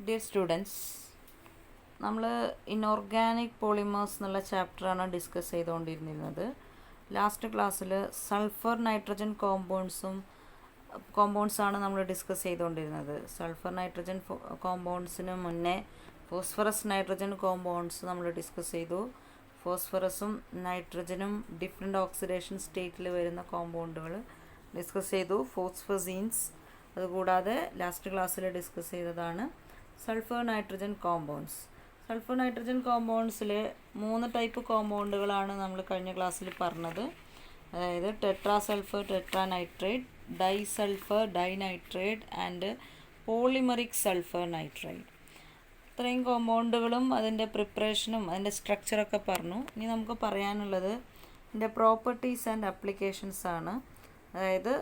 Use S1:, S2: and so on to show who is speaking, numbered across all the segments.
S1: Dear students, നമ്മൾ inorganic polymers എന്നുള്ള ചാപ്റ്ററാണ് ഡിസ്കസ് ചെയ്തുകൊണ്ടിരുന്നത്. ലാസ്റ്റ് ക്ലാസ്സിൽ സൾഫർ നൈട്രജൻ കോമ്പൗണ്ട്സാണ് നമ്മൾ ഡിസ്കസ് ചെയ്തുകൊണ്ടിരുന്നത്. സൾഫർ നൈട്രജൻ കോമ്പൗണ്ട്സിന് മുന്നേ ഫോസ്ഫറസ് നൈട്രജൻ കോമ്പൗണ്ട്സ് നമ്മൾ ഡിസ്കസ് ചെയ്തു. ഫോസ്ഫറസും നൈട്രജനും ഡിഫറെൻറ്റ് ഓക്സിഡേഷൻ സ്റ്റേറ്റിൽ വരുന്ന കോമ്പൗണ്ടുകൾ ഡിസ്കസ് ചെയ്തു, ഫോസ്ഫസീൻസ്. അതുകൂടാതെ ലാസ്റ്റ് ക്ലാസ്സിൽ ഡിസ്കസ് ചെയ്തതാണ് sulphur nitrogen compounds. Sulphur nitrogen കോമ്പൗണ്ട്സിൽ 3 ടൈപ്പ് കോമ്പൗണ്ടുകളാണ് നമ്മൾ കഴിഞ്ഞ ക്ലാസ്സിൽ പറഞ്ഞത്. അതായത് tetrasulphur tetranitrate, disulphur dinitrate and polymeric sulphur nitride. ഇത്രയും കോമ്പൗണ്ടുകളും അതിൻ്റെ പ്രിപ്പറേഷനും അതിൻ്റെ സ്ട്രക്ചറൊക്കെ പറഞ്ഞു. ഇനി നമുക്ക് പറയാനുള്ളത് ഇതിൻ്റെ പ്രോപ്പർട്ടീസ് ആൻഡ് അപ്ലിക്കേഷൻസ് ആണ്. അതായത്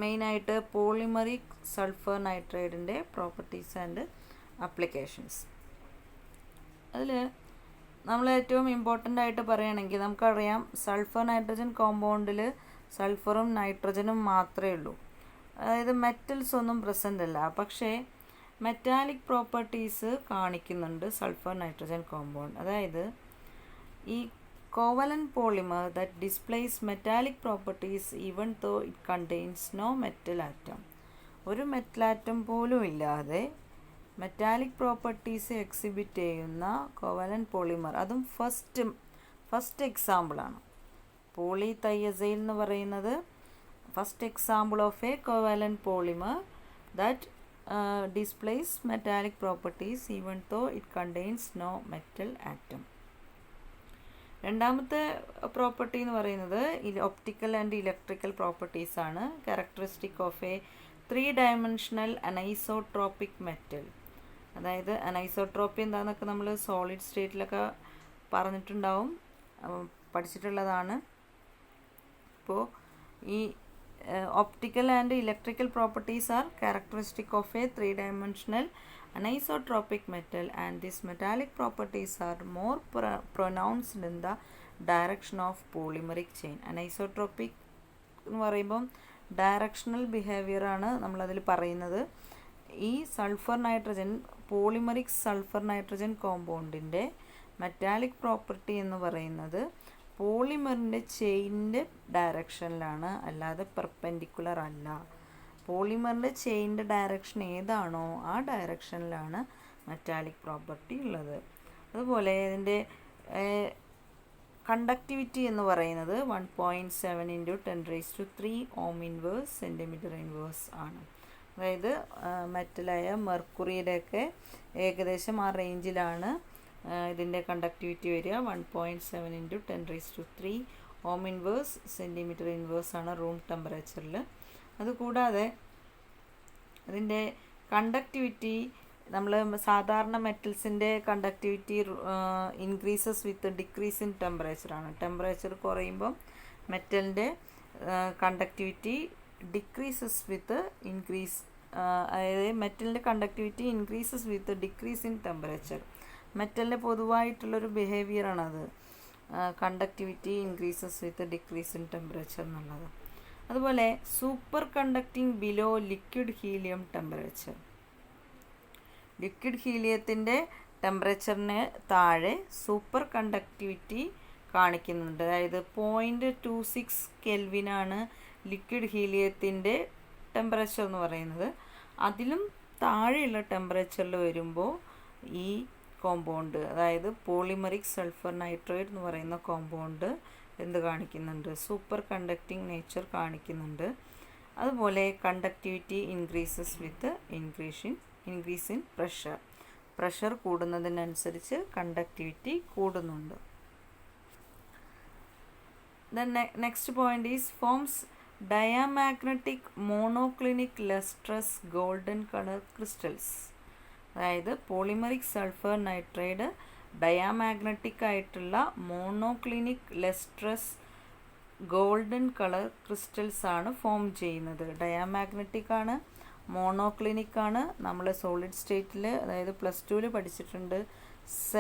S1: മെയിനായിട്ട് പോളിമറിക് സൾഫർ നൈട്രൈഡിൻ്റെ പ്രോപ്പർട്ടീസ് ആൻഡ് അപ്ലിക്കേഷൻസ്. അതിൽ നമ്മൾ ഏറ്റവും ഇമ്പോർട്ടൻ്റ് ആയിട്ട് പറയുകയാണെങ്കിൽ നമുക്കറിയാം സൾഫർ നൈട്രജൻ കോമ്പൗണ്ടിൽ സൾഫറും നൈട്രജനും മാത്രമേ ഉള്ളൂ. അതായത് മെറ്റൽസ് ഒന്നും പ്രസൻ്റ് അല്ല. പക്ഷേ മെറ്റാലിക് പ്രോപ്പർട്ടീസ് കാണിക്കുന്നുണ്ട് സൾഫർ നൈട്രജൻ കോമ്പൗണ്ട്. അതായത് ഈ covalent polymer that displays metallic properties even though it contains no metal atom. ഒരു മെറ്റൽ ആറ്റം പോലും ഇല്ലാതെ മെറ്റാലിക് പ്രോപ്പർട്ടീസ് എക്സിബിറ്റ് ചെയ്യുന്ന കോവലന്റ് പോളിമർ, അതും ഫസ്റ്റ് എക്സാമ്പിളാണ്. പോളിതൈയസൈൽ എന്ന് പറയുന്നത് first example of a covalent polymer that displays metallic properties even though it contains no metal atom. രണ്ടാമത്തെ property എന്ന് പറയുന്നത് ഒപ്റ്റിക്കൽ ആൻഡ് ഇലക്ട്രിക്കൽ പ്രോപ്പർട്ടീസ് ആണ്. Characteristic of A 3-dimensional anisotropic metal. അതായത് anisotropy എന്താണെന്നൊക്കെ നമ്മൾ സോളിഡ് സ്റ്റേറ്റിലൊക്കെ പറഞ്ഞിട്ടുണ്ടാവും, പഠിച്ചിട്ടുള്ളതാണ്. ഇപ്പോൾ ഈ optical and electrical properties are characteristic of a 3-dimensional anisotropic metal, and these metallic properties are more pronounced in the direction of polymeric chain. Anisotropic എന്ന് പറയുമ്പം directional behaviour ആണ് നമ്മളതിൽ പറയുന്നത്. ഈ sulphur nitrogen polymeric sulphur nitrogen കോമ്പൗണ്ടിൻ്റെ metallic property എന്ന് പറയുന്നത് പോളിമറിൻ്റെ ചെയിനിൻ്റെ ഡയറക്ഷനിലാണ്, അല്ലാതെ പെർപെൻഡിക്കുലർ അല്ല. പോളിമറിൻ്റെ ചെയിനിൻ്റെ ഡയറക്ഷൻ ഏതാണോ ആ ഡയറക്ഷനിലാണ് മെറ്റാലിക് പ്രോപ്പർട്ടി ഉള്ളത്. അതുപോലെ ഇതിൻ്റെ കണ്ടക്ടിവിറ്റി എന്ന് പറയുന്നത് 1.7 × 10³ ഓം ഇൻവേഴ്സ് സെൻറ്റിമീറ്റർ ഇൻവേഴ്സ് ആണ്. അതായത് മെറ്റലായ മെർക്കുറിയുടെയൊക്കെ ഏകദേശം ആ റേഞ്ചിലാണ് ഇതിൻ്റെ കണ്ടക്ടിവിറ്റി വരിക. 1.7 × 10³ ഓം ഇൻവേഴ്സ് സെൻറ്റിമീറ്റർ ഇൻവേഴ്സ് ആണ് റൂം ടെമ്പറേച്ചറിൽ. അതുകൂടാതെ അതിൻ്റെ കണ്ടക്ടിവിറ്റി നമ്മൾ സാധാരണ മെറ്റൽസിൻ്റെ conductivity increases with decrease in ടെമ്പറേച്ചറാണ്. ടെമ്പറേച്ചർ കുറയുമ്പം മെറ്റലിൻ്റെ കണ്ടക്ടിവിറ്റി ഡിക്രീസസ് വിത്ത് ഇൻക്രീസ്, അതായത് മെറ്റലിൻ്റെ conductivity increases with decrease in temperature. മെറ്റലിൻ്റെ പൊതുവായിട്ടുള്ളൊരു ബിഹേവിയറാണത്, conductivity increases with decrease in temperature എന്നുള്ളത്. അതുപോലെ superconducting below liquid helium temperature. Liquid ഹീലിയത്തിൻ്റെ ടെമ്പറേച്ചറിന് താഴെ സൂപ്പർ കണ്ടക്ടിവിറ്റി കാണിക്കുന്നുണ്ട്. അതായത് 0.26 കെൽവിനാണ് ലിക്വിഡ് ഹീലിയത്തിൻ്റെ ടെമ്പറേച്ചർ എന്ന് പറയുന്നത്. അതിലും താഴെയുള്ള ടെമ്പറേച്ചറിൽ വരുമ്പോൾ ഈ കോമ്പൗണ്ട്, അതായത് പോളിമറിക് സൾഫർ നൈട്രൈഡ് എന്ന് പറയുന്ന കോമ്പൗണ്ട് എന്ത് കാണിക്കുന്നുണ്ട്? സൂപ്പർ കണ്ടക്റ്റിംഗ് നേച്ചർ കാണിക്കുന്നുണ്ട്. അതുപോലെ conductivity increases with increase in pressure കൂടുന്നതിനനുസരിച്ച് കണ്ടക്ടിവിറ്റി കൂടുന്നുണ്ട്. Then next point is forms diamagnetic monoclinic lustrous golden colour crystals. അതായത് പോളിമറിക് സൾഫർ നൈട്രൈഡ് ഡയാമാഗ്നറ്റിക് ആയിട്ടുള്ള monoclinic lustrous golden colour crystals ആണ് form ചെയ്യുന്നത്. Diamagnetic ആണ്, monoclinic ആണ്. നമ്മൾ സോളിഡ് സ്റ്റേറ്റിൽ, അതായത് +2 പഠിച്ചിട്ടുണ്ട്,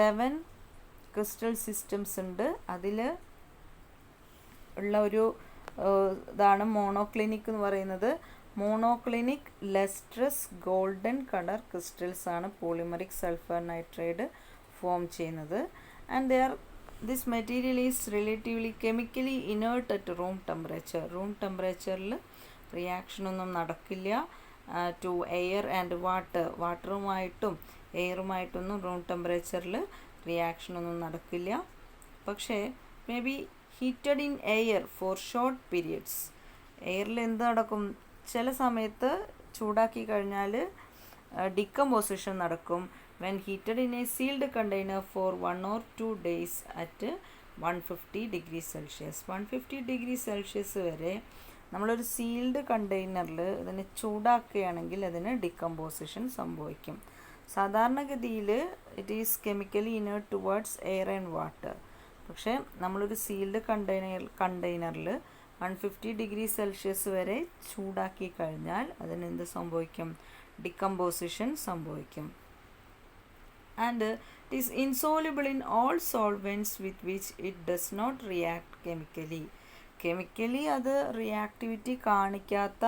S1: 7 ക്രിസ്റ്റൽ സിസ്റ്റംസ് ഉണ്ട്. അതിൽ ഉള്ള ഒരു ഇതാണ് മോണോക്ലിനിക് എന്ന് പറയുന്നത്. Monoclinic lustrous golden colour crystals ആണ് പോളിമറിക് സൾഫർ നൈട്രൈഡ് ഫോം ചെയ്യുന്നത്. And this material is relatively chemically inert at room temperature. Room ടെമ്പറേച്ചറിൽ റിയാക്ഷനൊന്നും നടക്കില്ല. ടു എയർ ആൻഡ് വാട്ടറുമായിട്ടും എയറുമായിട്ടൊന്നും റൂം ടെമ്പറേച്ചറിൽ റിയാക്ഷനൊന്നും നടക്കില്ല. പക്ഷേ may be heated in air for short periods. എയറിൽ എന്ത് നടക്കും? ചില സമയത്ത് ചൂടാക്കി കഴിഞ്ഞാൽ ഡിക്കമ്പോസിഷൻ നടക്കും. when heated in a sealed container for 1 or 2 days at 150 degrees Celsius. 150 degree Celsius വരെ നമ്മളൊരു സീൽഡ് കണ്ടെയ്നറിൽ ഇതിനെ ചൂടാക്കുകയാണെങ്കിൽ അതിന് ഡിക്കമ്പോസിഷൻ സംഭവിക്കും. സാധാരണഗതിയിൽ it is chemically inert towards air and water. പക്ഷേ നമ്മളൊരു സീൽഡ് കണ്ടെയ്നറിൽ 150 ഡിഗ്രി സെൽഷ്യസ് വരെ ചൂടാക്കി കഴിഞ്ഞാൽ അതിനെന്ത് സംഭവിക്കും? ഡിക്കമ്പോസിഷൻ സംഭവിക്കും. And it is insoluble in all solvents with which it does not react chemically അത് റിയാക്ടിവിറ്റി കാണിക്കാത്ത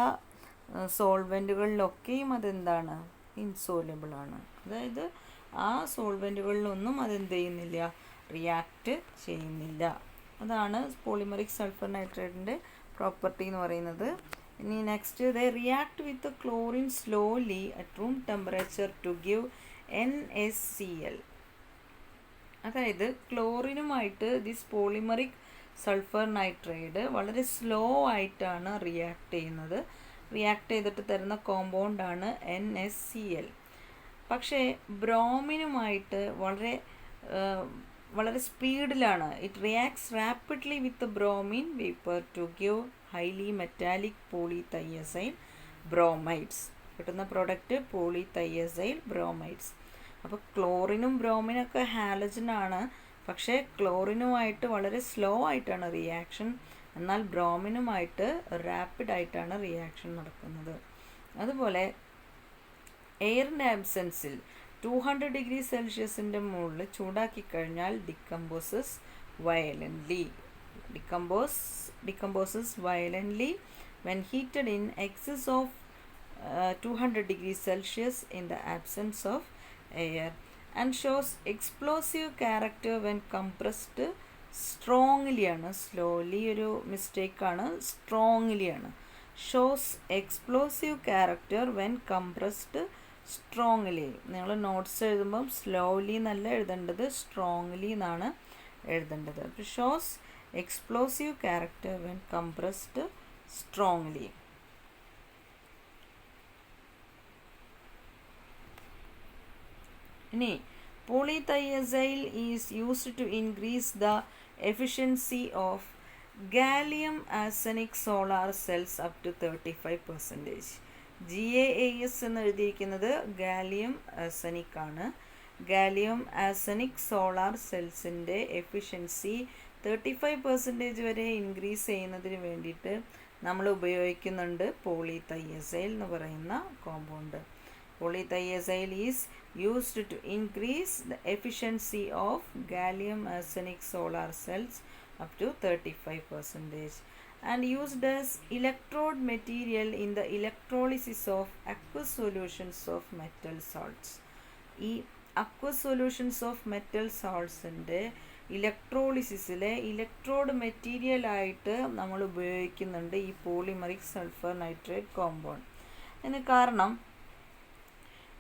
S1: സോൾവെൻറ്റുകളിലൊക്കെയും അതെന്താണ്? ഇൻസോലുബിളാണ്. അതായത് ആ സോൾവെൻറ്റുകളിലൊന്നും അതെന്ത് ചെയ്യുന്നില്ല? റിയാക്ട് ചെയ്യുന്നില്ല. അതാണ് പോളിമറിക് സൾഫർ നൈട്രൈഡിൻ്റെ പ്രോപ്പർട്ടി എന്ന് പറയുന്നത്. ഇനി next, they react with chlorine slowly at room temperature to give NaCl. അതായത് ക്ലോറിനുമായിട്ട് ദിസ് പോളിമറിക് സൾഫർ നൈട്രൈഡ് വളരെ സ്ലോ ആയിട്ടാണ് റിയാക്ട് ചെയ്യുന്നത്. റിയാക്ട് ചെയ്തിട്ട് തരുന്ന കോമ്പൗണ്ടാണ് NaCl. പക്ഷേ ബ്രോമിനുമായിട്ട് വളരെ സ്പീഡിലാണ്. It reacts rapidly with bromine vapour to give highly metallic polythiazyl bromides. കിട്ടുന്ന പ്രോഡക്റ്റ് പോളിതൈയസൈൽ ബ്രോമൈഡ്സ്. അപ്പോൾ ക്ലോറിനും ബ്രോമിനൊക്കെ ഹാലജനാണ്. പക്ഷേ ക്ലോറിനുമായിട്ട് വളരെ സ്ലോ ആയിട്ടാണ് റിയാക്ഷൻ. എന്നാൽ ബ്രോമിനുമായിട്ട് റാപ്പിഡായിട്ടാണ് റിയാക്ഷൻ നടക്കുന്നത്. അതുപോലെ എയറിൻ്റെ ആബ്സെൻസിൽ 200 ഡിഗ്രി സെൽഷ്യസിൻ്റെ മുകളിൽ ചൂടാക്കി കഴിഞ്ഞാൽ ഡിക്കമ്പോസസ് വയലൻ്റ്ലി when heated in excess of 200 degrees Celsius in the absence of air, and shows explosive character when compressed strongly ആണ്. സ്ലോലി ഒരു മിസ്റ്റേക്കാണ്, സ്ട്രോങ്ലി ആണ്. Shows explosive character when compressed strongly. നിങ്ങൾ നോട്ട്സ് എഴുതുമ്പം സ്ലോലി എന്നല്ല എഴുതേണ്ടത്, സ്ട്രോങ്ലി എന്നാണ് എഴുതേണ്ടത്. Shows explosive character when compressed strongly. ഇനി polythiazide is used to increase the efficiency of gallium arsenic solar cells up to 35%. GAAS എന്ന് എഴുതിയിരിക്കുന്നത് gallium arsenic ആണ്. Gallium arsenic solar സെൽസിൻ്റെ efficiency 35% വരെ ഇൻക്രീസ് ചെയ്യുന്നതിന് വേണ്ടിയിട്ട് നമ്മൾ ഉപയോഗിക്കുന്നുണ്ട് പോളിതൈയസൈൽ എന്ന് പറയുന്ന compound. Polythiazyl is used to increase the efficiency of gallium arsenic solar cells up to 35% and used as electrode material in the electrolysis of aqueous solutions of metal salts. ഈ aqueous solutions of metal സാൾട്ട്സിൻ്റെ ഇലക്ട്രോളിസിസിലെ electrode മെറ്റീരിയലായിട്ട് നമ്മൾ ഉപയോഗിക്കുന്നുണ്ട് ഈ polymeric sulphur nitrate compound. അതിന് കാരണം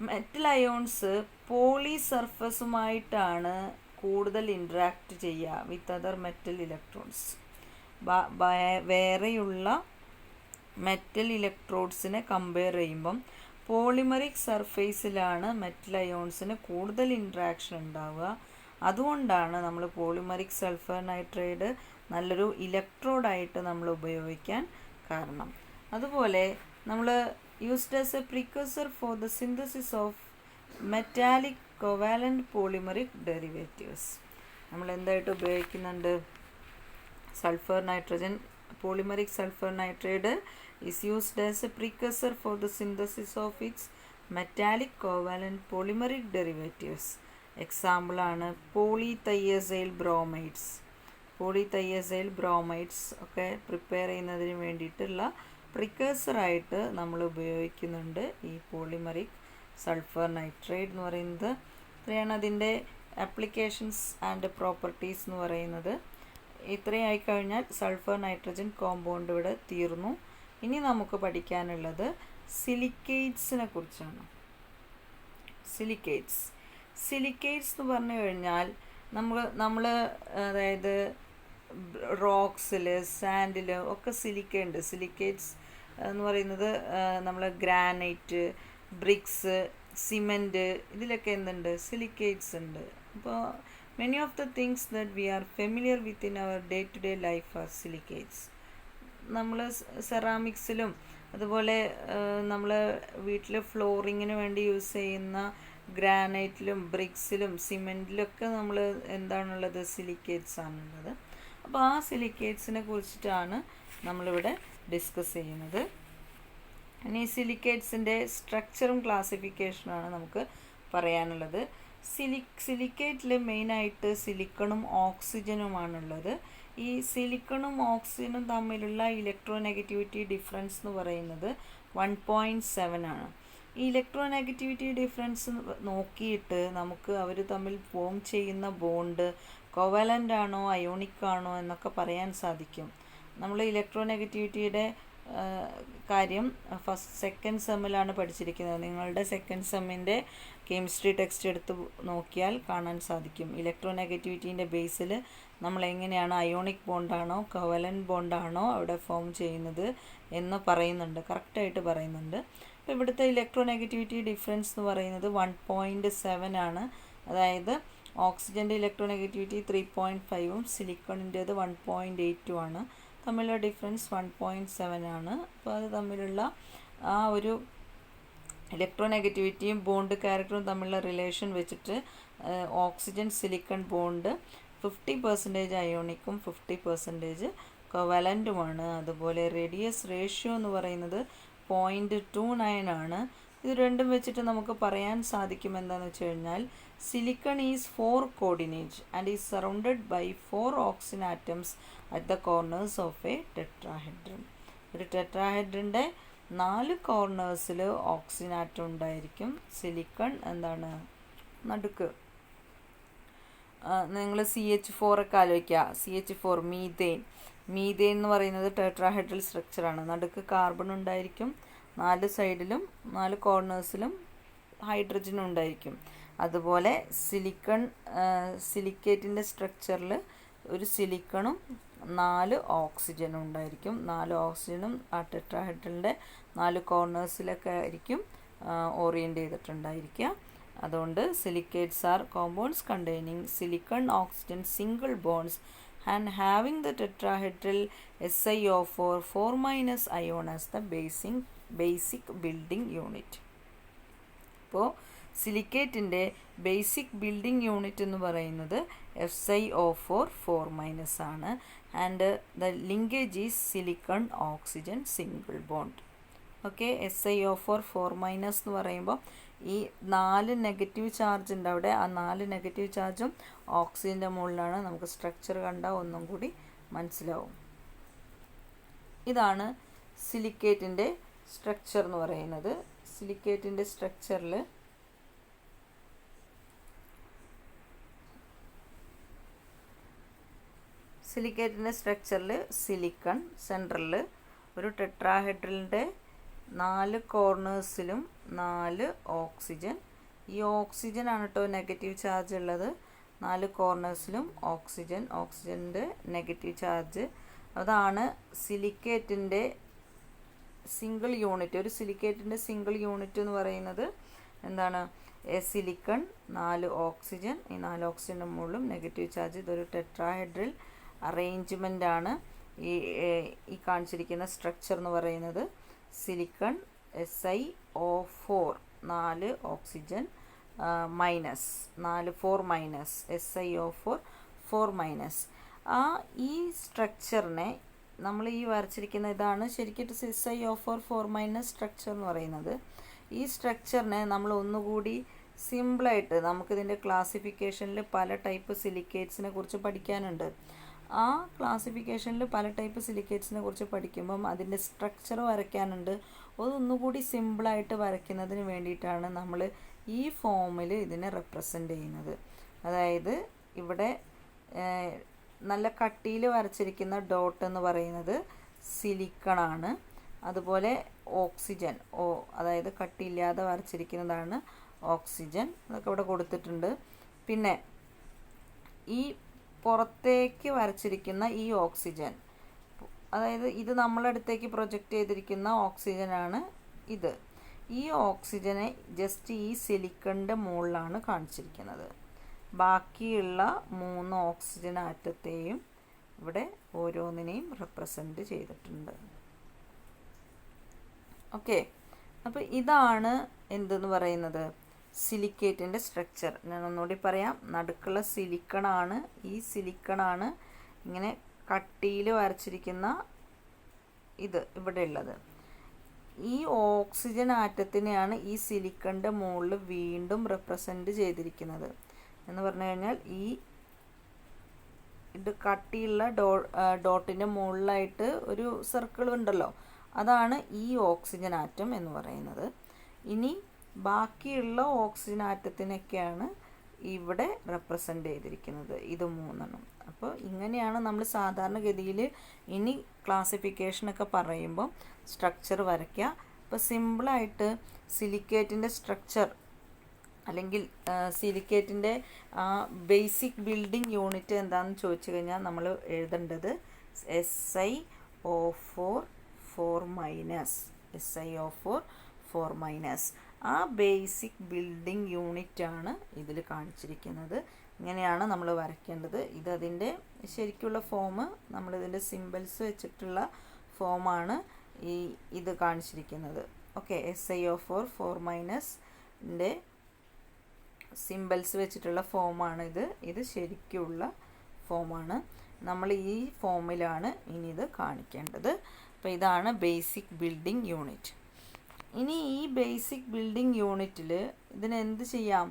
S1: metal ions poly സർഫസുമായിട്ടാണ് കൂടുതൽ ഇൻട്രാക്ട് ചെയ്യുക വിത്ത് അതർ മെറ്റൽ ഇലക്ട്രോഡ്സ്. വേറെയുള്ള മെറ്റൽ ഇലക്ട്രോഡ്സിനെ കമ്പയർ ചെയ്യുമ്പം പോളിമറിക് സർഫേസിലാണ് മെറ്റൽ അയോൺസിന് കൂടുതൽ ഇൻട്രാക്ഷൻ ഉണ്ടാവുക. അതുകൊണ്ടാണ് നമ്മൾ പോളിമറിക് സൾഫർ നൈട്രൈഡ് നല്ലൊരു ഇലക്ട്രോഡായിട്ട് നമ്മൾ ഉപയോഗിക്കാൻ കാരണം. അതുപോലെ നമ്മൾ used as a precursor for the synthesis of metallic covalent polymeric derivatives. നമ്മൾ എന്തായിട്ട് ഉപയോഗിക്കുന്നുണ്ട്? Sulphur nitrogen polymeric sulphur nitride is used as a precursor for the synthesis of its metallic covalent polymeric derivatives. Example ആണ് പോളിതൈയസൈൽ ബ്രോമൈഡ്സ്. പോളിതൈയസൈൽ ബ്രോമൈഡ്സ് ഒക്കെ prepare ചെയ്യുന്നതിന് വേണ്ടിയിട്ടുള്ള പ്രിക്കേഴ്സറായിട്ട് നമ്മൾ ഉപയോഗിക്കുന്നുണ്ട് ഈ പോളിമറിക് സൾഫർ നൈട്രൈഡ് എന്ന് പറയുന്നത്. ഇത്രയാണ് അതിൻ്റെ ആപ്ലിക്കേഷൻസ് ആൻഡ് പ്രോപ്പർട്ടീസ് എന്ന് പറയുന്നത്. ഇത്രയും ആയിക്കഴിഞ്ഞാൽ സൾഫർ നൈട്രജൻ കോമ്പൗണ്ട് ഇവിടെ തീർന്നു. ഇനി നമുക്ക് പഠിക്കാനുള്ളത് സിലിക്കേറ്റ്സിനെ കുറിച്ചാണ്. സിലിക്കേറ്റ്സ് എന്ന് പറഞ്ഞു കഴിഞ്ഞാൽ നമ്മൾ അതായത് റോക്സിൽ സാൻഡിൽ ഒക്കെ സിലിക്ക ഉണ്ട്. സിലിക്കേറ്റ്സ് എന്ന് പറയുന്നത് നമ്മൾ ഗ്രാനൈറ്റ്, ബ്രിക്സ്, സിമെൻറ്റ് ഇതിലൊക്കെ എന്തുണ്ട്, സിലിക്കേറ്റ്സ് ഉണ്ട്. അപ്പോൾ many of the things that we are familiar with in our day to day life are silicates. നമ്മൾ സെറാമിക്സിലും അതുപോലെ നമ്മൾ വീട്ടിൽ ഫ്ലോറിങ്ങിന് വേണ്ടി യൂസ് ചെയ്യുന്ന ഗ്രാനൈറ്റിലും ബ്രിക്സിലും സിമെൻറ്റിലൊക്കെ നമ്മൾ എന്താണുള്ളത്, സിലിക്കേറ്റ്സ് ആണുള്ളത്. അപ്പോൾ ആ സിലിക്കേറ്റ്സിനെ കുറിച്ചിട്ടാണ് നമ്മളിവിടെ ഡിസ്കസ് ചെയ്യുന്നത്. ഇനി സിലിക്കേറ്റ്സിൻ്റെ സ്ട്രക്ചറും ക്ലാസിഫിക്കേഷനാണ് നമുക്ക് പറയാനുള്ളത്. സിലിക്കേറ്റിൽ മെയിനായിട്ട് സിലിക്കണും ഓക്സിജനുമാണുള്ളത്. ഈ സിലിക്കണും ഓക്സിജനും തമ്മിലുള്ള ഇലക്ട്രോനെഗറ്റിവിറ്റി ഡിഫറൻസ് എന്ന് പറയുന്നത് 1.7 ആണ്. ഈ ഇലക്ട്രോനെഗറ്റിവിറ്റി ഡിഫറൻസ് നോക്കിയിട്ട് നമുക്ക് അവർ തമ്മിൽ ഫോം ചെയ്യുന്ന ബോണ്ട് കോവാലൻ്റ് ആണോ അയോണിക് ആണോ എന്നൊക്കെ പറയാൻ സാധിക്കും. നമ്മൾ ഇലക്ട്രോനെഗറ്റിവിറ്റിയുടെ കാര്യം സെക്കൻഡ് സെമ്മിലാണ് പഠിച്ചിരിക്കുന്നത്. നിങ്ങളുടെ സെക്കൻഡ് സെമ്മിൻ്റെ കെമിസ്ട്രി ടെക്സ്റ്റ് എടുത്ത് നോക്കിയാൽ കാണാൻ സാധിക്കും. ഇലക്ട്രോനെഗറ്റിവിറ്റീൻ്റെ ബേസിൽ നമ്മൾ എങ്ങനെയാണ് അയോണിക് ബോണ്ടാണോ കോവലൻ്റ് ബോണ്ടാണോ അവിടെ ഫോം ചെയ്യുന്നത് എന്ന് പറയുന്നുണ്ട്, കറക്റ്റായിട്ട് പറയുന്നുണ്ട്. അപ്പോൾ ഇവിടുത്തെ ഇലക്ട്രോനെഗറ്റിവിറ്റി ഡിഫറൻസ് എന്ന് പറയുന്നത് 1.7 ആണ്. അതായത് ഓക്സിജൻ്റെ ഇലക്ട്രോനെഗറ്റിവിറ്റി 3.5ഉം സിലിക്കണിൻ്റേത് 1.82 ആണ്. തമ്മിലുള്ള ഡിഫറൻസ് 1.7 ആണ്. അപ്പോൾ അത് തമ്മിലുള്ള ആ ഒരു ഇലക്ട്രോനെഗറ്റിവിറ്റിയും ബോണ്ട് ക്യാരക്ടറും തമ്മിലുള്ള റിലേഷൻ വെച്ചിട്ട് ഓക്സിജൻ സിലിക്കൺ ബോണ്ട് 50% അയോണിക്കും 50% കോവാലൻറ്റുമാണ്. അതുപോലെ റേഡിയസ് റേഷ്യോ എന്ന് പറയുന്നത് 0.29 ആണ്. ഇത് രണ്ടും വെച്ചിട്ട് നമുക്ക് പറയാൻ സാധിക്കും എന്താണെന്ന് വെച്ച് കഴിഞ്ഞാൽ silicon is 4 coordinate and is surrounded by 4 oxygen atoms at the corners of a tetrahedron. ഒരു ടെട്രാഹെഡ്രൻ്റെ 4 കോർണേഴ്സിൽ ഓക്സിജൻ ആറ്റം ഉണ്ടായിരിക്കും. സിലിക്കൺ എന്താണ് നടുക്ക്. നിങ്ങൾ CH4 ഒക്കെ ആലോചിക്കുക. CH4 മീതേൻ എന്ന് പറയുന്നത് ടെട്രാഹെഡ്രൽ സ്ട്രക്ചറാണ്. നടുക്ക് കാർബൺ ഉണ്ടായിരിക്കും, 4 സൈഡിലും 4 കോർണേഴ്സിലും ഹൈഡ്രജനും ഉണ്ടായിരിക്കും. അതുപോലെ സിലിക്കേറ്റിൻ്റെ സ്ട്രക്ചറിൽ ഒരു സിലിക്കണും 4 ഓക്സിജനും ഉണ്ടായിരിക്കും. 4 ഓക്സിജനും ആ ടെട്രാഹെഡ്രലിൻ്റെ 4 കോർണേഴ്സിലൊക്കെ ആയിരിക്കും ഓറിയൻ്റ് ചെയ്തിട്ടുണ്ടായിരിക്കുക. അതുകൊണ്ട് silicates are compounds containing silicon oxygen single bonds and having the tetrahedral SiO4 4- ion as the basic building unit. അപ്പോൾ സിലിക്കേറ്റിൻ്റെ ബേസിക് ബിൽഡിംഗ് യൂണിറ്റ് എന്ന് പറയുന്നത് SiO4 4- ആണ്. And the linkage is silicon oxygen single bond. Okay, SiO4 4- എന്ന് പറയുമ്പോൾ ഈ 4 negative charge ഉണ്ട് അവിടെ. ആ 4 നെഗറ്റീവ് ചാർജും ഓക്സിജൻ്റെ മുകളിലാണ്. നമുക്ക് സ്ട്രക്ചർ കണ്ടാൽ ഒന്നും കൂടി മനസ്സിലാവും. ഇതാണ് സിലിക്കേറ്റിൻ്റെ സ്ട്രക്ചർ എന്ന് പറയുന്നത്. സിലിക്കേറ്റിൻ്റെ സ്ട്രക്ചറിൽ സിലിക്കൺ സെൻട്രലിൽ ഒരു ടെട്രാഹെഡ്രലിൻ്റെ 4 കോർണേഴ്സിലും 4 ഓക്സിജൻ. ഈ ഓക്സിജൻ ആണ് കേട്ടോ നെഗറ്റീവ് ചാർജ് ഉള്ളത്. 4 കോർണേഴ്സിലും ഓക്സിജൻ്റെ നെഗറ്റീവ് ചാർജ്. അതാണ് സിലിക്കേറ്റിൻ്റെ സിംഗിൾ യൂണിറ്റ്. ഒരു സിലിക്കേറ്റിൻ്റെ സിംഗിൾ യൂണിറ്റ് എന്ന് പറയുന്നത് എന്താണ്, സിലിക്കൺ 4 ഓക്സിജൻ. ഈ 4 ഓക്സിജൻ്റെ മുകളിലും നെഗറ്റീവ് ചാർജ്. ഇതൊരു ടെട്രാഹെഡ്രൽ അറേഞ്ച്മെൻ്റ് ആണ്. ഈ കാണിച്ചിരിക്കുന്ന സ്ട്രക്ചർ എന്ന് പറയുന്നത് silicon SiO4 4 oxygen minus 4- SiO4 4-. ഈ സ്ട്രക്ചറിനെ നമ്മൾ ഈ വരച്ചിരിക്കുന്ന ഇതാണ് ശരിക്കും SiO4 4- സ്ട്രക്ചർ എന്ന് പറയുന്നത്. ഈ സ്ട്രക്ചറിനെ നമ്മൾ ഒന്നുകൂടി സിമ്പിളായിട്ട് നമുക്കിതിൻ്റെ ക്ലാസിഫിക്കേഷനിൽ പല ടൈപ്പ് സിലിക്കേറ്റ്സിനെ കുറിച്ച് പഠിക്കാനുണ്ട്. ആ ക്ലാസിഫിക്കേഷനിൽ പല ടൈപ്പ് സിലിക്കേറ്റ്സിനെ കുറിച്ച് പഠിക്കുമ്പം അതിൻ്റെ സ്ട്രക്ചർ വരയ്ക്കാനുണ്ട്. അതൊന്നുകൂടി സിമ്പിളായിട്ട് വരയ്ക്കുന്നതിന് വേണ്ടിയിട്ടാണ് നമ്മൾ ഈ ഫോമിൽ ഇതിനെ റെപ്രസെൻ്റ് ചെയ്യുന്നത്. അതായത് ഇവിടെ നല്ല കട്ടിയിൽ വരച്ചിരിക്കുന്ന ഡോട്ട് എന്ന് പറയുന്നത് സിലിക്കണാണ്. അതുപോലെ ഓക്സിജൻ അതായത് കട്ടിയില്ലാതെ വരച്ചിരിക്കുന്നതാണ് ഓക്സിജൻ. അതൊക്കെ ഇവിടെ കൊടുത്തിട്ടുണ്ട്. പിന്നെ ഈ പുറത്തേക്ക് വരച്ചിരിക്കുന്ന ഈ ഓക്സിജൻ, അതായത് ഇത് നമ്മളടുത്തേക്ക് പ്രൊജക്റ്റ് ചെയ്തിരിക്കുന്ന ഓക്സിജനാണ് ഇത്. ഈ ഓക്സിജനെ ജസ്റ്റ് ഈ സിലിക്കണിൻ്റെ മുകളിലാണ് കാണിച്ചിരിക്കുന്നത്. ബാക്കിയുള്ള 3 ഓക്സിജൻ ആറ്റത്തെയും ഇവിടെ ഓരോന്നിനെയും റെപ്രസെൻ്റ് ചെയ്തിട്ടുണ്ട്. ഓക്കെ, അപ്പോൾ ഇതാണ് എന്തെന്ന് പറയുന്നത് സിലിക്കേറ്റിൻ്റെ സ്ട്രക്ചർ. ഞാൻ ഒന്നുകൂടി പറയാം. നടുക്കുള്ള സിലിക്കണാണ്. ഈ സിലിക്കണാണ് ഇങ്ങനെ കട്ടിയിൽ വരച്ചിരിക്കുന്ന ഇത് ഇവിടെ ഉള്ളത്. ഈ ഓക്സിജൻ ആറ്റത്തിനെയാണ് ഈ സിലിക്കണിൻ്റെ മുകളിൽ വീണ്ടും റെപ്രസെൻ്റ് ചെയ്തിരിക്കുന്നത്. എന്ന് പറഞ്ഞു കഴിഞ്ഞാൽ ഈ ഇത് കട്ടിയുള്ള ഡോട്ടിൻ്റെ മുകളിലായിട്ട് ഒരു സർക്കിൾ ഉണ്ടല്ലോ, അതാണ് ഈ ഓക്സിജൻ ആറ്റം എന്ന് പറയുന്നത്. ഇനി ബാക്കിയുള്ള ഓക്സിജൻ ആറ്റത്തിനൊക്കെയാണ് ഇവിടെ റെപ്രസെൻ്റ് ചെയ്തിരിക്കുന്നത്, ഇത് 3. അപ്പോൾ ഇങ്ങനെയാണ് നമ്മൾ സാധാരണഗതിയിൽ ഇനി ക്ലാസിഫിക്കേഷനൊക്കെ പറയുമ്പോൾ സ്ട്രക്ചർ വരയ്ക്കുക. അപ്പോൾ സിമ്പിളായിട്ട് സിലിക്കേറ്റിൻ്റെ സ്ട്രക്ചർ അല്ലെങ്കിൽ സിലിക്കേറ്റിൻ്റെ ബേസിക് ബിൽഡിംഗ് യൂണിറ്റ് എന്താണെന്ന് ചോദിച്ചു കഴിഞ്ഞാൽ നമ്മൾ എഴുതേണ്ടത് SiO4 4-. ആ ബേസിക് ബിൽഡിംഗ് യൂണിറ്റാണ് ഇതിൽ കാണിച്ചിരിക്കുന്നത്. ഇങ്ങനെയാണ് നമ്മൾ വരയ്ക്കേണ്ടത്. ഇതതിൻ്റെ ശരിക്കുള്ള ഫോം, നമ്മളിതിൻ്റെ സിമ്പിൾസ് വെച്ചിട്ടുള്ള ഫോമാണ് ഇത് കാണിച്ചിരിക്കുന്നത്. ഓക്കെ, SiO4 4- സിമ്പിൾസ് വെച്ചിട്ടുള്ള ഫോമാണിത്. ഇത് ശരിക്കുള്ള ഫോമാണ്. നമ്മൾ ഈ ഫോമിലാണ് ഇനി ഇത് കാണിക്കേണ്ടത്. അപ്പോൾ ഇതാണ് ബേസിക് ബിൽഡിംഗ് യൂണിറ്റ്. ഇനി ഈ ബേസിക് ബിൽഡിംഗ് യൂണിറ്റിൽ ഇതിനെന്ത് ചെയ്യാം?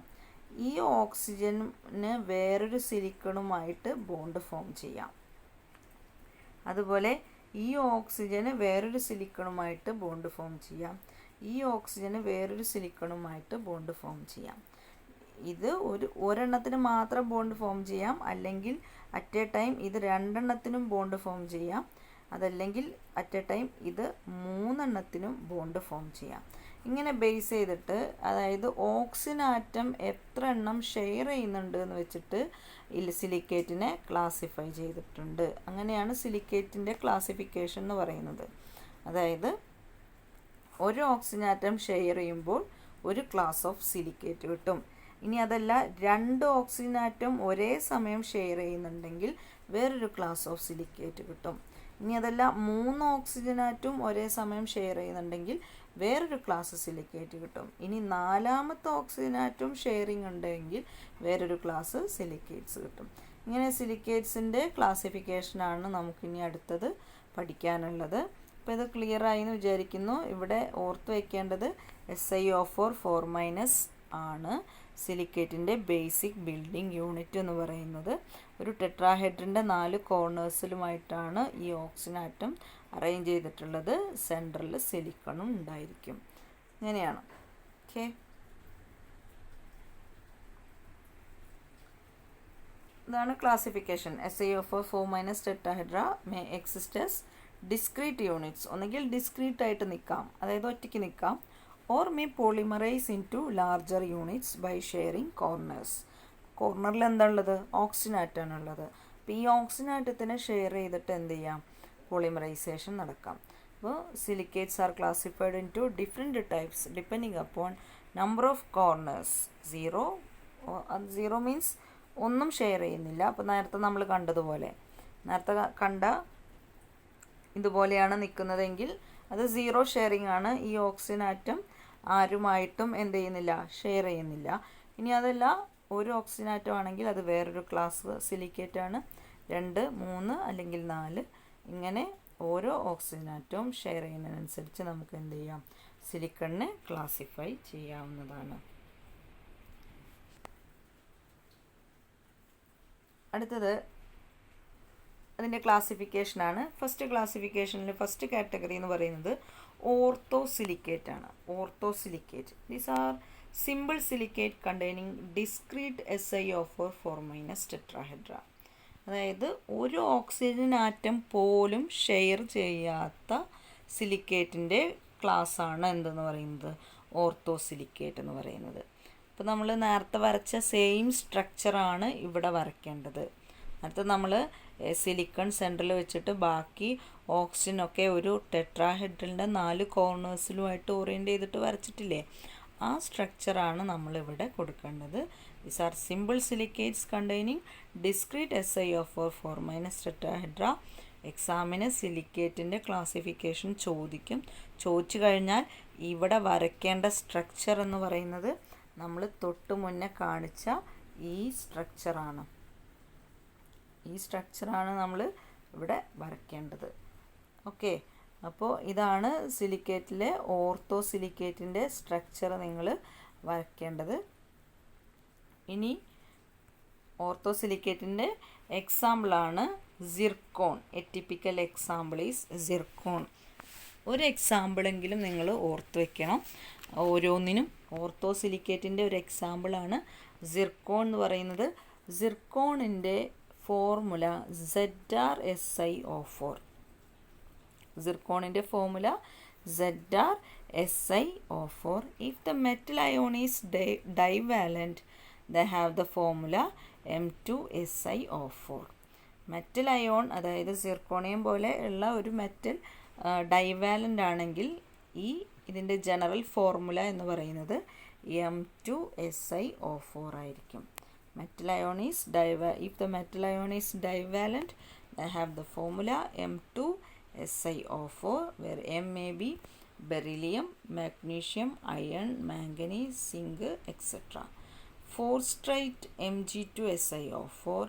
S1: ഈ ഓക്സിജന് വേറൊരു സിലിക്കണുമായിട്ട് ബോണ്ട് ഫോം ചെയ്യാം. അതുപോലെ ഈ ഓക്സിജന് വേറൊരു സിലിക്കണുമായിട്ട് ബോണ്ട് ഫോം ചെയ്യാം. ഈ ഓക്സിജന് വേറൊരു സിലിക്കണുമായിട്ട് ബോണ്ട് ഫോം ചെയ്യാം. ഇത് ഒരെണ്ണത്തിന് മാത്രം ബോണ്ട് ഫോം ചെയ്യാം, അല്ലെങ്കിൽ അറ്റ് എ ടൈം ഇത് 2 എണ്ണത്തിനും ബോണ്ട് ഫോം ചെയ്യാം, അതല്ലെങ്കിൽ അറ്റ് എ ടൈം ഇത് 3 എണ്ണത്തിനും ബോണ്ട് ഫോം ചെയ്യാം. ഇങ്ങനെ ബേസ് ചെയ്തിട്ട്, അതായത് ഓക്സിജൻ ആറ്റം എത്ര എണ്ണം ഷെയർ ചെയ്യുന്നുണ്ട് എന്ന് വെച്ചിട്ട് സിലിക്കേറ്റിനെ ക്ലാസിഫൈ ചെയ്തിട്ടുണ്ട്. അങ്ങനെയാണ് സിലിക്കേറ്റിൻ്റെ ക്ലാസിഫിക്കേഷൻ എന്ന് പറയുന്നത്. അതായത് ഒരു ഓക്സിജൻ ആറ്റം ഷെയർ ചെയ്യുമ്പോൾ ഒരു ക്ലാസ് ഓഫ് സിലിക്കേറ്റ് കിട്ടും. ഇനി അതല്ല 2 ഓക്സിജൻ ആറ്റം ഒരേ സമയം ഷെയർ ചെയ്യുന്നുണ്ടെങ്കിൽ വേറൊരു ക്ലാസ് ഓഫ് സിലിക്കേറ്റ് കിട്ടും. ഇനി അതല്ല 3 ഓക്സിജൻ ആറ്റം ഒരേ സമയം ഷെയർ ചെയ്യുന്നുണ്ടെങ്കിൽ വേറൊരു ക്ലാസ് സിലിക്കേറ്റ് കിട്ടും. ഇനി 4ാമത്തെ ഓക്സിജൻ ആറ്റം ഷെയറിങ് ഉണ്ടെങ്കിൽ വേറൊരു ക്ലാസ് സിലിക്കേറ്റ്സ് കിട്ടും. ഇങ്ങനെ സിലിക്കേറ്റ്സിൻ്റെ ക്ലാസിഫിക്കേഷനാണ് നമുക്കിനി അടുത്തത് പഠിക്കാനുള്ളത്. അപ്പോൾ ഇത് ക്ലിയർ ആയി എന്ന് വിചാരിക്കുന്നു. ഇവിടെ ഓർത്ത് വയ്ക്കേണ്ടത് SiO4 4- ആണ് സിലിക്കേറ്റിൻ്റെ ബേസിക് ബിൽഡിംഗ് യൂണിറ്റ് എന്ന് പറയുന്നത്. ഒരു ടെട്രാഹെഡ്രിൻ്റെ 4 കോർണേഴ്സിലുമായിട്ടാണ് ഈ ഓക്സിജൻ ആറ്റം അറേഞ്ച് ചെയ്തിട്ടുള്ളത്. സെൻറ്ററിൽ സിലിക്കണും ഉണ്ടായിരിക്കും. ഇങ്ങനെയാണ്. ഓക്കെ, ഇതാണ് classification. SiO4 4- tetrahedra may exist as discrete units. ഒന്നുകിൽ ഡിസ്ക്രീറ്റ് ആയിട്ട് നിൽക്കാം, അതായത് ഒറ്റയ്ക്ക് നിൽക്കാം, or may polymerize into larger units by sharing corners. കോർണറിൽ എന്താ ഉള്ളത്? ഓക്സിജൻ ആറ്റമാണ് ഉള്ളത്. അപ്പോൾ ഈ ഓക്സിജൻ ആറ്റത്തിനെ ഷെയർ ചെയ്തിട്ട് എന്ത് ചെയ്യാം? പോളിമറൈസേഷൻ നടക്കാം. അപ്പോൾ silicates are classified into different types depending upon number of corners. 0 means ഒന്നും ഷെയർ ചെയ്യുന്നില്ല. അപ്പോൾ നേരത്തെ നമ്മൾ കണ്ടതുപോലെ, നേരത്തെ കണ്ട ഇതുപോലെയാണ് നിൽക്കുന്നതെങ്കിൽ അത് 0 ഷെയറിംഗ് ആണ്. ഈ ഓക്സിജൻ ആറ്റം ആരുമായിട്ടും എന്ത് ചെയ്യുന്നില്ല? ഷെയർ ചെയ്യുന്നില്ല. ഇനി അതല്ല, ഒരു ഓക്സിജൻ ആറ്റം ആണെങ്കിൽ അത് വേറൊരു ക്ലാസ് സിലിക്കേറ്റ് ആണ്. 2, 3 അല്ലെങ്കിൽ 4 ഇങ്ങനെ ഓരോ ഓക്സിജൻ ആറ്റവും ഷെയർ ചെയ്യുന്നതിനനുസരിച്ച് നമുക്ക് എന്ത് ചെയ്യാം? സിലിക്കണിനെ ക്ലാസിഫൈ ചെയ്യാവുന്നതാണ്. അടുത്തത് അതിൻ്റെ ക്ലാസിഫിക്കേഷനാണ്. ഫസ്റ്റ് ക്ലാസിഫിക്കേഷനിൽ ഫസ്റ്റ് കാറ്റഗറി എന്ന് പറയുന്നത് ഓർത്തോസിലിക്കേറ്റ് ആണ്. Orthosilicate these are simple silicate containing discrete SiO4 4- tetrahedra. അതായത് ഒരു ഓക്സിജൻ ആറ്റം പോലും ഷെയർ ചെയ്യാത്ത സിലിക്കേറ്റിൻ്റെ ക്ലാസ്സാണ് എന്തെന്ന് പറയുന്നത് ഓർത്തോസിലിക്കേറ്റ് എന്ന് പറയുന്നത്. അപ്പോൾ നമ്മൾ നേരത്തെ വരച്ച സെയിം സ്ട്രക്ചറാണ് ഇവിടെ വരയ്ക്കേണ്ടത്. നേരത്തെ നമ്മൾ സിലിക്കൺ സെൻറ്ററിൽ വെച്ചിട്ട് ബാക്കി ഓക്സിജനൊക്കെ ഒരു ടെട്രാഹെഡ്രലിൻ്റെ 4 കോർണേഴ്സിലുമായിട്ട് ഓറിയൻറ്റ് ചെയ്തിട്ട് വരച്ചിട്ടില്ലേ, ആ സ്ട്രക്ചറാണ് നമ്മളിവിടെ കൊടുക്കേണ്ടത്. These are simple silicates containing discrete SiO4 4- ടെട്രാഹെഡ്ര. എക്സാമിന് സിലിക്കേറ്റിൻ്റെ ക്ലാസിഫിക്കേഷൻ ചോദിച്ചു കഴിഞ്ഞാൽ ഇവിടെ വരയ്ക്കേണ്ട സ്ട്രക്ചർ എന്ന് പറയുന്നത് നമ്മൾ തൊട്ട് മുന്നേ കാണിച്ച ഈ സ്ട്രക്ചറാണ്. ഈ സ്ട്രക്ചറാണ് നമ്മൾ ഇവിടെ വരയ്ക്കേണ്ടത്. ഓക്കെ, അപ്പോൾ ഇതാണ് സിലിക്കേറ്റിലെ ഓർത്തോസിലിക്കേറ്റിൻ്റെ സ്ട്രക്ചർ നിങ്ങൾ വരയ്ക്കേണ്ടത്. ഇനി ഓർത്തോസിലിക്കേറ്റിൻ്റെ എക്സാമ്പിളാണ് zircon. A typical example is zircon. ഒരു എക്സാമ്പിളെങ്കിലും നിങ്ങൾ ഓർത്ത് വയ്ക്കണം ഓരോന്നിനും. ഓർത്തോസിലിക്കേറ്റിൻ്റെ ഒരു എക്സാമ്പിളാണ് സിർക്കോൺ എന്ന് പറയുന്നത്. സിർക്കോണിൻ്റെ ഫോർമുല ZrSiO4. സിർക്കോണിൻ്റെ formula ZrSiO4. If the metal ion is divalent, they have the formula M2SiO4. Metal ion അതായത് സിർക്കോണിയം പോലെ ഉള്ള ഒരു മെറ്റൽ ഡൈവാലൻ്റ് ആണെങ്കിൽ ഇതിൻ്റെ ജനറൽ ഫോർമുല എന്ന് പറയുന്നത് M2SiO4 ആയിരിക്കും. Metal ion is if the metal ion is divalent, they have the formula M2SiO4, where M may be beryllium, magnesium, iron, manganese, zinc, etc. Forstrate Mg2SiO4,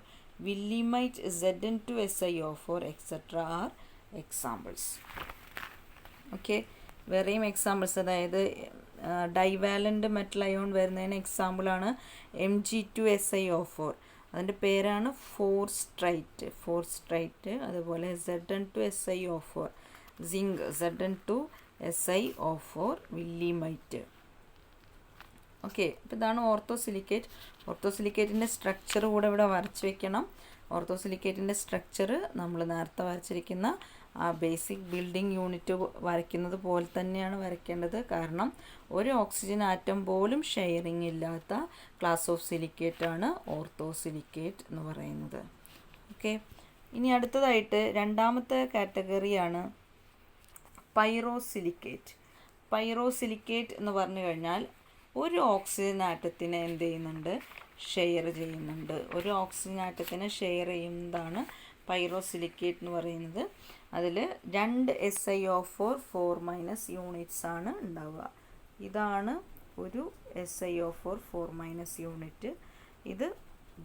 S1: willemite Zn2SiO4, etc. are examples. Okay, വേറെയും examples, അതായത് divalent metal ion വരുന്നതിന് എക്സാമ്പിളാണ് Mg2SiO4. അതിൻ്റെ പേരാണ് ഫോർസ്ട്രൈറ്റ്. അതുപോലെ Zn2SiO4, zinc Zn2SiO4, വില്ലിമൈറ്റ്. Okay, അപ്പോൾ ഇതാണ് ഓർത്തോസിലിക്കേറ്റ്. ഓർത്തോസിലിക്കേറ്റിൻ്റെ structure കൂടെ ഇവിടെ വരച്ച് വെക്കണം. ഓർത്തോസിലിക്കേറ്റിൻ്റെ സ്ട്രക്ചർ നമ്മൾ നേരത്തെ വരച്ചിരിക്കുന്ന ആ ബേസിക് ബിൽഡിംഗ് യൂണിറ്റ് വരയ്ക്കുന്നത് പോലെ തന്നെയാണ് വരയ്ക്കേണ്ടത്. കാരണം ഒരു ഓക്സിജൻ ആറ്റം പോലും ഷെയറിങ് ഇല്ലാത്ത ക്ലാസ് ഓഫ് സിലിക്കേറ്റാണ് ഓർത്തോസിലിക്കേറ്റ് എന്ന് പറയുന്നത്. ഓക്കെ, ഇനി അടുത്തതായിട്ട് രണ്ടാമത്തെ കാറ്റഗറിയാണ് പൈറോസിലിക്കേറ്റ്. പൈറോസിലിക്കേറ്റ് എന്ന് പറഞ്ഞു കഴിഞ്ഞാൽ ഒരു ഓക്സിജൻ ആറ്റത്തിനെ എന്ത് ചെയ്യുന്നുണ്ട്, ഷെയർ ചെയ്യുന്നുണ്ട്. ഒരു ഓക്സിജൻ ആറ്റത്തിനെ ഷെയർ ചെയ്യുന്നതാണ് പൈറോസിലിക്കേറ്റ് എന്ന് പറയുന്നത്. അതിൽ 2 SiO4 4- യൂണിറ്റ്സ് ആണ് ഉണ്ടാവുക. ഇതാണ് ഒരു SiO4 4- യൂണിറ്റ്. ഇത്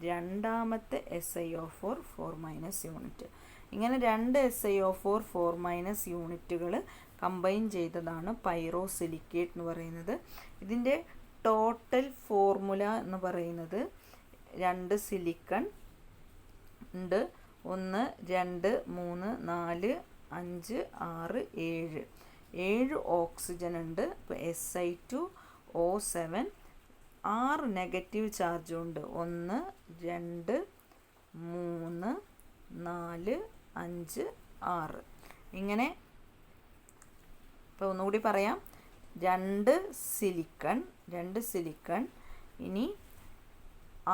S1: രണ്ടാമത്തെ SiO4 4- യൂണിറ്റ്. ഇങ്ങനെ 2 SiO4 4- യൂണിറ്റുകൾ കമ്പൈൻ ചെയ്തതാണ് പൈറോസിലിക്കേറ്റ് എന്ന് പറയുന്നത്. ഇതിൻ്റെ ടോട്ടൽ ഫോർമുല എന്ന് പറയുന്നത് 2 സിലിക്കൺ ഉണ്ട്, 1 2 3 4 5 6 7 ഓക്സിജൻ ഉണ്ട്. ഇപ്പോൾ Si2O7. 6 നെഗറ്റീവ് ചാർജും ഉണ്ട്, 1 2 3 4 5 6. ഇങ്ങനെ ഇപ്പോൾ ഒന്നുകൂടി പറയാം, 2 സിലിക്കൺ, ഇനി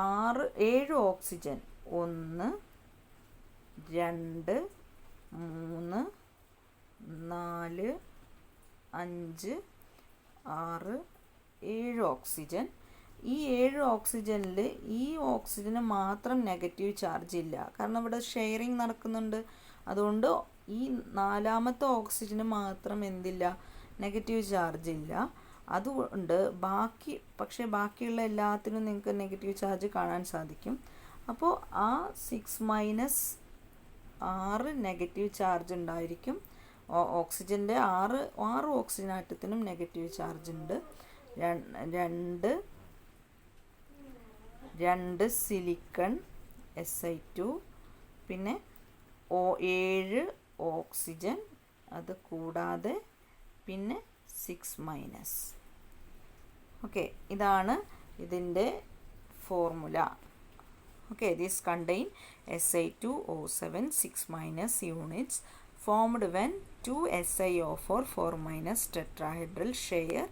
S1: 7 ഓക്സിജൻ, 1 2 3 4 5 6 7 ഓക്സിജൻ. ഈ 7 ഓക്സിജനിൽ ഈ ഓക്സിജന് മാത്രം നെഗറ്റീവ് ചാർജ് ഇല്ല, കാരണം ഇവിടെ ഷെയറിങ് നടക്കുന്നുണ്ട്. അതുകൊണ്ട് ഈ 4ാമത്തെ ഓക്സിജന് മാത്രം എന്തില്ല, നെഗറ്റീവ് ചാർജ് ഇല്ല. അതുകൊണ്ട് ബാക്കിയുള്ള എല്ലാത്തിനും നിങ്ങൾക്ക് നെഗറ്റീവ് ചാർജ് കാണാൻ സാധിക്കും. അപ്പോൾ ആ 6 - 6 നെഗറ്റീവ് ചാർജ് ഉണ്ടായിരിക്കും. ഓക്സിജൻ്റെ 6 ഓക്സിജൻ ആറ്റത്തിനും നെഗറ്റീവ് ചാർജ് ഉണ്ട്. 2 സിലിക്കൺ Si2, പിന്നെ 7 ഓക്സിജൻ, അത് കൂടാതെ പിന്നെ 6-. ഓക്കെ, ഇതാണ് ഇതിൻ്റെ formula. Okay, this contain Si2O7 6- units formed when 2 SiO4 4- tetrahedral share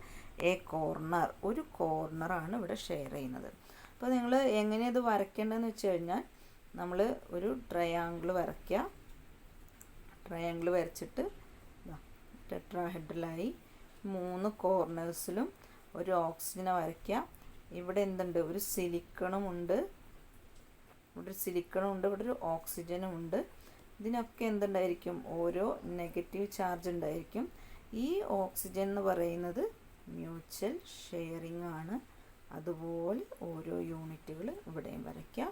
S1: a corner. ഒരു കോർണറാണ് ഇവിടെ ഷെയർ ചെയ്യുന്നത്. അപ്പോൾ നിങ്ങൾ എങ്ങനെയാണ് ഇത് വരയ്ക്കേണ്ടതെന്ന് വെച്ച് കഴിഞ്ഞാൽ നമ്മൾ ഒരു ട്രയാങ്കിൾ വരയ്ക്കുക. ട്രയാങ്കിൾ വരച്ചിട്ട് ടെട്രാഹെഡ്രലായി 3 കോർണേഴ്സിലും ഒരു ഓക്സിജനെ വരയ്ക്കുക. ഇവിടെ എന്തുണ്ട്? ഒരു സിലിക്കണുമുണ്ട്, ഇവിടെ ഒരു സിലിക്കണും ഉണ്ട്, ഇവിടെ ഒരു ഓക്സിജനും ഉണ്ട്. ഇതിനൊക്കെ എന്തുണ്ടായിരിക്കും? ഓരോ നെഗറ്റീവ് ചാർജ് ഉണ്ടായിരിക്കും. ഈ ഓക്സിജൻ എന്ന് പറയുന്നത് മ്യൂച്വൽ ഷെയറിംഗ് ആണ്. അതുപോലെ ഓരോ യൂണിറ്റുകൾ ഇവിടെയും വരയ്ക്കുക,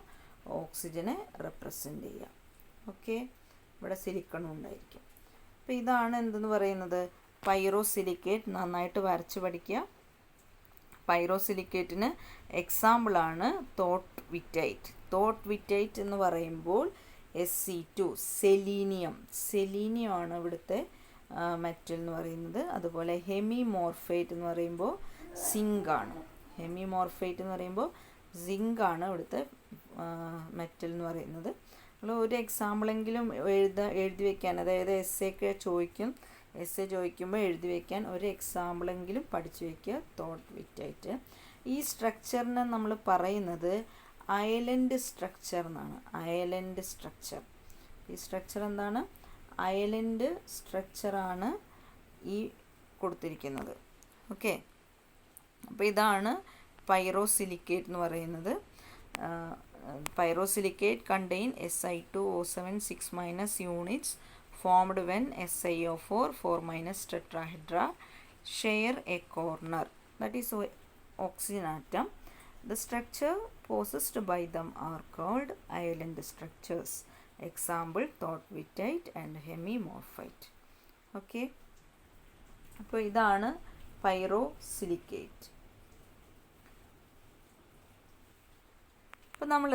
S1: ഓക്സിജനെ റെപ്രസെൻ്റ് ചെയ്യുക. ഓക്കെ, ഇവിടെ സിലിക്കണും ഉണ്ടായിരിക്കും. അപ്പോൾ ഇതാണ് എന്തെന്ന് പറയുന്നത്? പൈറോസിലിക്കേറ്റ്. നന്നായിട്ട് വരച്ച് പഠിക്കുക. പൈറോസിലിക്കേറ്റിന് എക്സാമ്പിളാണ് തോട്ട് വിറ്റൈറ്റ്. തോട്ട് വിറ്റൈറ്റ് എന്ന് പറയുമ്പോൾ Se2 സെലീനിയം ആണ് ഇവിടുത്തെ മെറ്റൽ എന്ന് പറയുന്നത്. അതുപോലെ ഹെമിമോർഫേറ്റ് എന്ന് പറയുമ്പോൾ സിങ്ക് ആണ്. ഹെമിമോർഫേറ്റ് എന്ന് പറയുമ്പോൾ സിങ്ക് ആണ് ഇവിടുത്തെ മെറ്റൽ എന്ന് പറയുന്നത്. നമ്മൾ ഒരു എക്സാമ്പിളെങ്കിലും എഴുതി വയ്ക്കാൻ, അതായത് എസ്സേക്ക് ചോദിക്കും, എസ്സേ ചോദിക്കുമ്പോൾ എഴുതി വയ്ക്കാൻ ഒരു എക്സാമ്പിളെങ്കിലും പഠിച്ചു വയ്ക്കുക, തോട്ട് വിറ്റൈറ്റ്. ഈ സ്ട്രക്ചറിനെ നമ്മൾ പറയുന്നത് ഐലൻഡ് സ്ട്രക്ചർ എന്നാണ്. Island structure. ഈ സ്ട്രക്ചർ എന്താണ്? ഐലൻഡ് സ്ട്രക്ചറാണ് ഈ കൊടുത്തിരിക്കുന്നത്. ഓക്കെ, അപ്പോൾ ഇതാണ് പൈറോസിലിക്കേറ്റ് എന്ന് പറയുന്നത്. പൈറോസിലിക്കേറ്റ് contain Si2O7 6- units formed when SiO4 4- tetrahedra share a corner, that is oxygen atom. The structure possessed by them are called island structures. Example thottwitite and hemimorphite. Okay, അപ്പോൾ ഇതാണ് പൈറോസിലിക്കേറ്റ്. അപ്പോൾ നമ്മൾ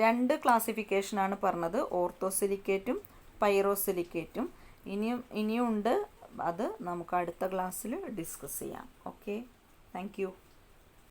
S1: 2 ക്ലാസിഫിക്കേഷനാണ് പറഞ്ഞത്, ഓർത്തോസിലിക്കേറ്റും പൈറോസിലിക്കേറ്റും. ഇനിയും ഉണ്ട്, അത് നമുക്ക് അടുത്ത ക്ലാസ്സിൽ ഡിസ്കസ് ചെയ്യാം. Okay, thank you.